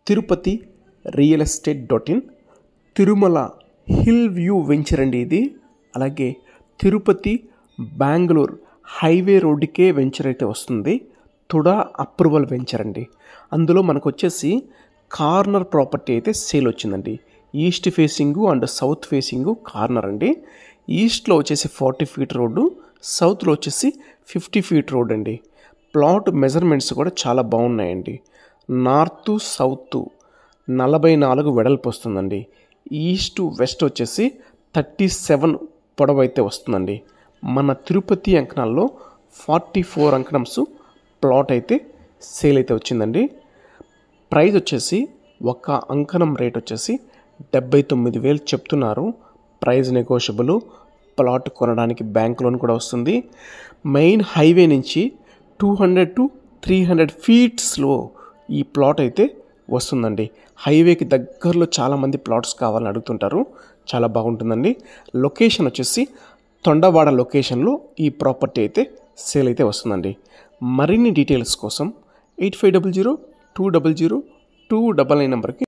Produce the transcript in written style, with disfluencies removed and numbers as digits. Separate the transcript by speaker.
Speaker 1: Tirupati real estate .in, Tirumala hill view venture అండి ఇది. అలాగే తిరుపతి బెంగళూరు హైవే రోడ్డుకే వెంచర్ అయితే వస్తుంది. తుడా అప్రూవల్ వెంచర్ అండి. అందులో మనకు వచ్చేసి కార్నర్ ప్రాపర్టీ అయితే సేల్ వచ్చిందండి. East facing and south facing corner అండి. ఈస్ట్లో వచ్చేసి 40 ఫీట్ రోడ్డు, సౌత్లో వచ్చేసి 50 ఫీట్ రోడ్ అండి. ప్లాట్ మెజర్మెంట్స్ కూడా చాలా బాగున్నాయండి. నార్త్ సౌత్ 44 వెడల్పు వస్తుందండి. ఈస్ట్ వెస్ట్ వచ్చేసి 37 పొడవు అయితే వస్తుందండి. మన తిరుపతి అంకణాల్లో 44 అంకణమ్స్ ప్లాట్ అయితే సేల్ అయితే వచ్చిందండి. ప్రైస్ వచ్చేసి ఒక అంకణం రేట్ వచ్చేసి 79,000 చెప్తున్నారు. Price negotiable. ప్లాట్ కొనడానికి బ్యాంక్ లోన్ కూడా వస్తుంది. మెయిన్ హైవే నుంచి 200 to 300 ఫీట్స్లో ఈ ప్లాట్ అయితే వస్తుందండి. హైవేకి దగ్గరలో చాలామంది ప్లాట్స్ కావాలని అడుగుతుంటారు. చాలా బాగుంటుందండి. లొకేషన్ వచ్చేసి తొండవాడ లొకేషన్లో ఈ ప్రాపర్టీ అయితే సేల్ అయితే వస్తుందండి. మరిన్ని డీటెయిల్స్ కోసం 8500 200 299 నెంబర్కి